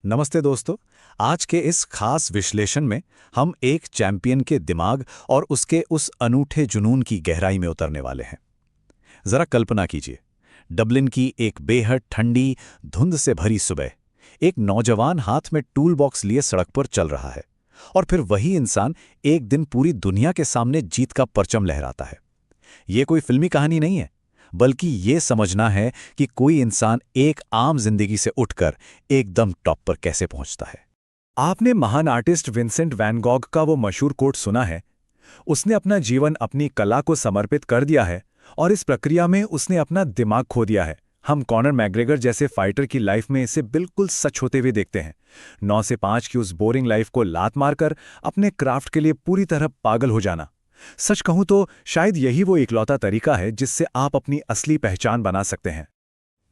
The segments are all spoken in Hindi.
नमस्ते दोस्तों। आज के इस खास विश्लेषण में हम एक चैंपियन के दिमाग और उसके उस अनूठे जुनून की गहराई में उतरने वाले हैं। जरा कल्पना कीजिए, डबलिन की एक बेहद ठंडी, धुंध से भरी सुबह। एक नौजवान हाथ में टूल बॉक्स लिए सड़क पर चल रहा है, और फिर वही इंसान एक दिन पूरी दुनिया के सामने जीत का परचम लहराता है। ये कोई फिल्मी कहानी नहीं है, बल्कि ये समझना है कि कोई इंसान एक आम जिंदगी से उठकर एकदम टॉप पर कैसे पहुंचता है। आपने महान आर्टिस्ट विंसेंट वैन गॉग का वो मशहूर कोट सुना है, उसने अपना जीवन अपनी कला को समर्पित कर दिया है और इस प्रक्रिया में उसने अपना दिमाग खो दिया है। हम कॉनर मैग्रेगर जैसे फाइटर की लाइफ में इसे बिल्कुल सच होते हुए देखते हैं। 9 से 5 की उस बोरिंग लाइफ को लात मारकर अपने क्राफ्ट के लिए पूरी तरह पागल हो जाना। सच कहूं तो शायद यही वो इकलौता तरीका है जिससे आप अपनी असली पहचान बना सकते हैं।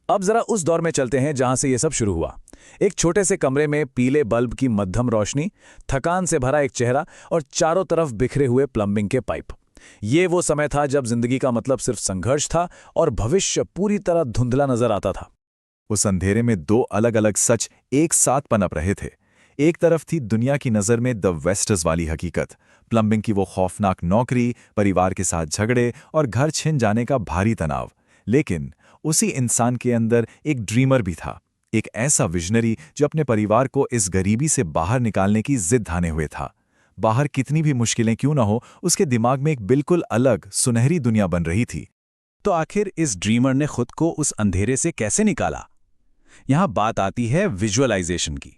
अब जरा उस दौर में चलते हैं जहां से ये सब शुरू हुआ। एक छोटे से कमरे में पीले बल्ब की मध्यम रोशनी, थकान से भरा एक चेहरा और चारों तरफ बिखरे हुए प्लम्बिंग के पाइप। ये वो समय था जब जिंदगी का मतलब सिर्फ संघर्ष था और भविष्य पूरी तरह धुंधला नजर आता था। उस अंधेरे में दो अलग अलग सच एक साथ पनप रहे थे। एक तरफ थी दुनिया की नज़र में द वेस्टर्स वाली हकीकत, प्लम्बिंग की वो खौफनाक नौकरी, परिवार के साथ झगड़े और घर छिन जाने का भारी तनाव। लेकिन उसी इंसान के अंदर एक ड्रीमर भी था, एक ऐसा विजनरी जो अपने परिवार को इस गरीबी से बाहर निकालने की जिद ठाने हुए था। बाहर कितनी भी मुश्किलें क्यों न हो, उसके दिमाग में एक बिल्कुल अलग सुनहरी दुनिया बन रही थी। तो आखिर इस ड्रीमर ने खुद को उस अंधेरे से कैसे निकाला? यहां बात आती है विजुअलाइजेशन की।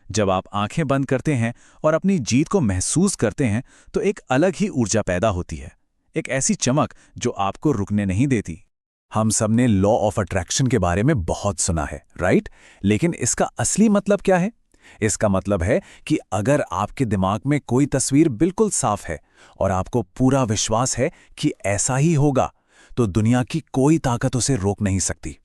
जब आप आंखें बंद करते हैं और अपनी जीत को महसूस करते हैं तो एक अलग ही ऊर्जा पैदा होती है, एक ऐसी चमक जो आपको रुकने नहीं देती। हम सबने लॉ ऑफ अट्रैक्शन के बारे में बहुत सुना है, राइट? लेकिन इसका असली मतलब क्या है? इसका मतलब है कि अगर आपके दिमाग में कोई तस्वीर बिल्कुल साफ है और आपको पूरा विश्वास है कि ऐसा ही होगा, तो दुनिया की कोई ताकत उसे रोक नहीं सकती।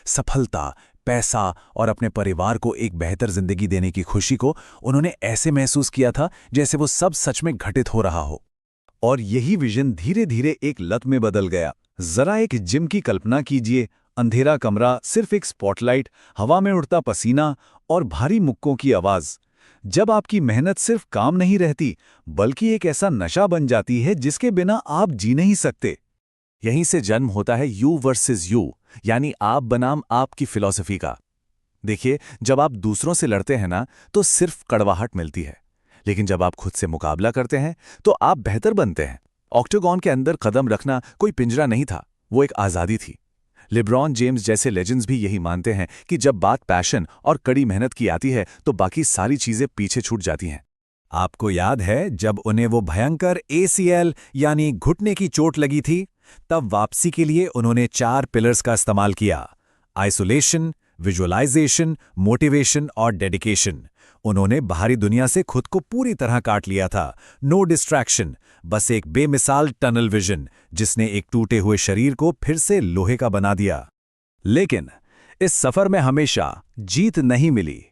सफलता, पैसा और अपने परिवार को एक बेहतर जिंदगी देने की खुशी को उन्होंने ऐसे महसूस किया था जैसे वो सब सच में घटित हो रहा हो। और यही विजन धीरे धीरे एक लत में बदल गया। जरा एक जिम की कल्पना कीजिए, अंधेरा कमरा, सिर्फ एक स्पॉटलाइट, हवा में उड़ता पसीना और भारी मुक्कों की आवाज। जब आपकी मेहनत सिर्फ काम नहीं रहती, बल्कि एक ऐसा नशा बन जाती है जिसके बिना आप जी नहीं सकते। यहीं से जन्म होता है यू वर्सेस यू, यानी आप बनाम आपकी फिलॉसफी का। देखिए, जब आप दूसरों से लड़ते हैं ना, तो सिर्फ कड़वाहट मिलती है, लेकिन जब आप खुद से मुकाबला करते हैं तो आप बेहतर बनते हैं। ऑक्टागन के अंदर कदम रखना कोई पिंजरा नहीं था, वो एक आज़ादी थी। लिब्रॉन जेम्स जैसे लेजेंड्स भी यही मानते हैं कि जब बात पैशन और कड़ी मेहनत की आती है तो बाकी सारी चीजें पीछे छूट जाती हैं। आपको याद है जब उन्हें वो भयंकर ACL यानी घुटने की चोट लगी थी? तब वापसी के लिए उन्होंने 4 पिलर्स का इस्तेमाल किया: आइसोलेशन, विजुअलाइजेशन, मोटिवेशन और डेडिकेशन। उन्होंने बाहरी दुनिया से खुद को पूरी तरह काट लिया था। नो डिस्ट्रैक्शन, बस एक बेमिसाल टनल विजन जिसने एक टूटे हुए शरीर को फिर से लोहे का बना दिया। लेकिन इस सफर में हमेशा जीत नहीं मिली।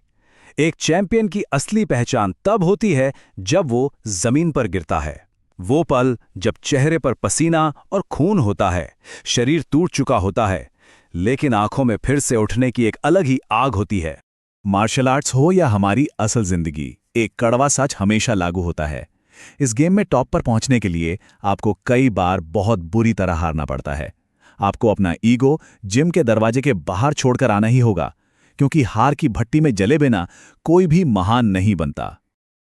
एक चैंपियन की असली पहचान तब होती है जब वो जमीन पर गिरता है। वो पल जब चेहरे पर पसीना और खून होता है, शरीर टूट चुका होता है, लेकिन आंखों में फिर से उठने की एक अलग ही आग होती है। मार्शल आर्ट्स हो या हमारी असल जिंदगी, एक कड़वा सच हमेशा लागू होता है। इस गेम में टॉप पर पहुंचने के लिए आपको कई बार बहुत बुरी तरह हारना पड़ता है। आपको अपना ईगो जिम के दरवाजे के बाहर छोड़कर आना ही होगा, क्योंकि हार की भट्टी में जले बिना कोई भी महान नहीं बनता।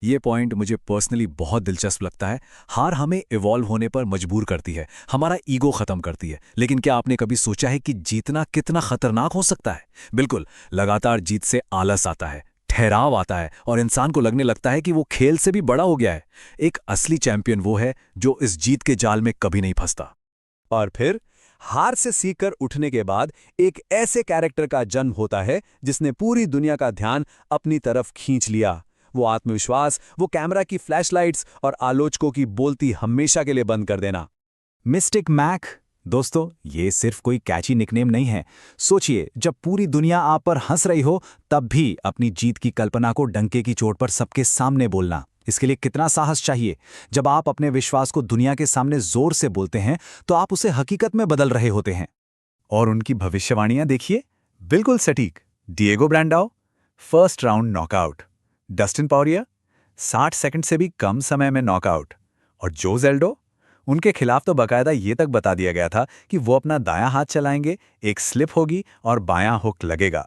ये पॉइंट मुझे पर्सनली बहुत दिलचस्प लगता है। हार हमें इवॉल्व होने पर मजबूर करती है, हमारा ईगो खत्म करती है। लेकिन क्या आपने कभी सोचा है कि जीतना कितना खतरनाक हो सकता है? बिल्कुल, लगातार जीत से आलस आता है, ठहराव आता है और इंसान को लगने लगता है कि वो खेल से भी बड़ा हो गया है। एक असली चैंपियन वो है जो इस जीत के जाल में कभी नहीं फंसता। और फिर हार से सीखकर उठने के बाद एक ऐसे कैरेक्टर का जन्म होता है जिसने पूरी दुनिया का ध्यान अपनी तरफ खींच लिया। वो आत्मविश्वास, वो कैमरा की फ्लैशलाइट्स और आलोचकों की बोलती हमेशा के लिए बंद कर देना। Mystic Mac. दोस्तों, ये सिर्फ कोई कैची निकनेम नहीं है। सोचिए, जब पूरी दुनिया आप पर हंस रही हो, तब भी अपनी जीत की कल्पना को डंके की चोट पर सबके सामने बोलना, इसके लिए कितना साहस चाहिए। जब आप अपने विश्वास को दुनिया के सामने जोर से बोलते हैं तो आप उसे हकीकत में बदल रहे होते हैं। और उनकी भविष्यवाणियां देखिए, बिल्कुल सटीक। Diego Brandao, first round knockout. Dustin Poirier 60 second से भी कम समय में नॉकआउट। और जो जेल्डो, उनके खिलाफ तो बाकायदा ये तक बता दिया गया था कि वो अपना दायां हाथ चलाएंगे, एक स्लिप होगी और बायां हुक लगेगा।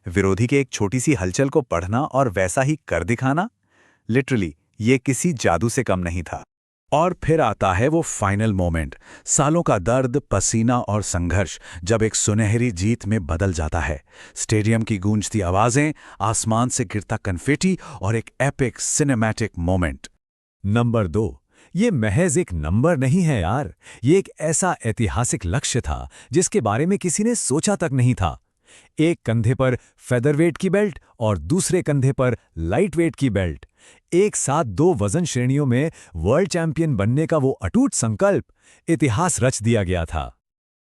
विरोधी के एक छोटी सी हलचल को पढ़ना और वैसा ही कर दिखाना, लिटरली ये किसी जादू से कम नहीं था। और फिर आता है वो फाइनल मोमेंट, सालों का दर्द, पसीना और संघर्ष जब एक सुनहरी जीत में बदल जाता है। स्टेडियम की गूंजती आवाजें, आसमान से गिरता कन्फेटी और एक एपिक सिनेमैटिक मोमेंट। नंबर 2, ये महज एक नंबर नहीं है यार, ये एक ऐसा ऐतिहासिक लक्ष्य था जिसके बारे में किसी ने सोचा तक नहीं था। एक कंधे पर फेदरवेट की बेल्ट और दूसरे कंधे पर लाइटवेट की बेल्ट, एक साथ 2 वजन श्रेणियों में वर्ल्ड चैंपियन बनने का वो अटूट संकल्प, इतिहास रच दिया गया था।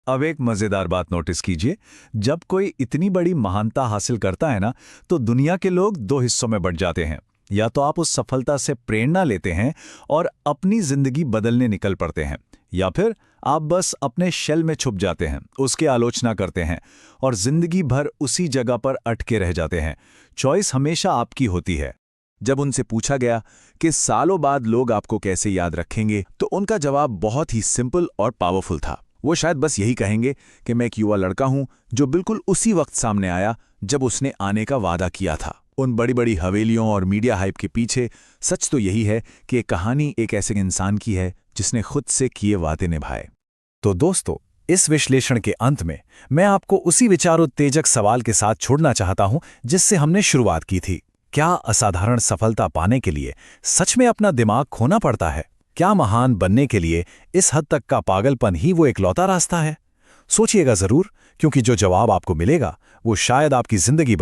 अब एक मजेदार बात नोटिस कीजिए, जब कोई इतनी बड़ी महानता हासिल करता है ना, तो दुनिया के लोग 2 हिस्सों में बंट जाते हैं। या तो आप उस सफलता से प्रेरणा लेते हैं और अपनी जिंदगी बदलने निकल पड़ते हैं, या फिर आप बस अपने शेल में छुप जाते हैं, उसकी आलोचना करते हैं और जिंदगी भर उसी जगह पर अटके रह जाते हैं। चॉइस हमेशा आपकी होती है। जब उनसे पूछा गया कि सालों बाद लोग आपको कैसे याद रखेंगे, तो उनका जवाब बहुत ही सिंपल और पावरफुल था। वो शायद बस यही कहेंगे कि मैं एक युवा लड़का हूं जो बिल्कुल उसी वक्त सामने आया जब उसने आने का वादा किया था। उन बड़ी बड़ी हवेलियों और मीडिया हाइप के पीछे सच तो यही है कि एक कहानी एक ऐसे इंसान की है जिसने खुद से किए वादे निभाए। तो दोस्तों, इस विश्लेषण के अंत में मैं आपको उसी विचारोत्तेजक सवाल के साथ छोड़ना चाहता हूं जिससे हमने शुरुआत की थी। क्या असाधारण सफलता पाने के लिए सच में अपना दिमाग खोना पड़ता है? क्या महान बनने के लिए इस हद तक का पागलपन ही वो इकलौता रास्ता है? सोचिएगा जरूर, क्योंकि जो जवाब आपको मिलेगा वो शायद आपकी जिंदगी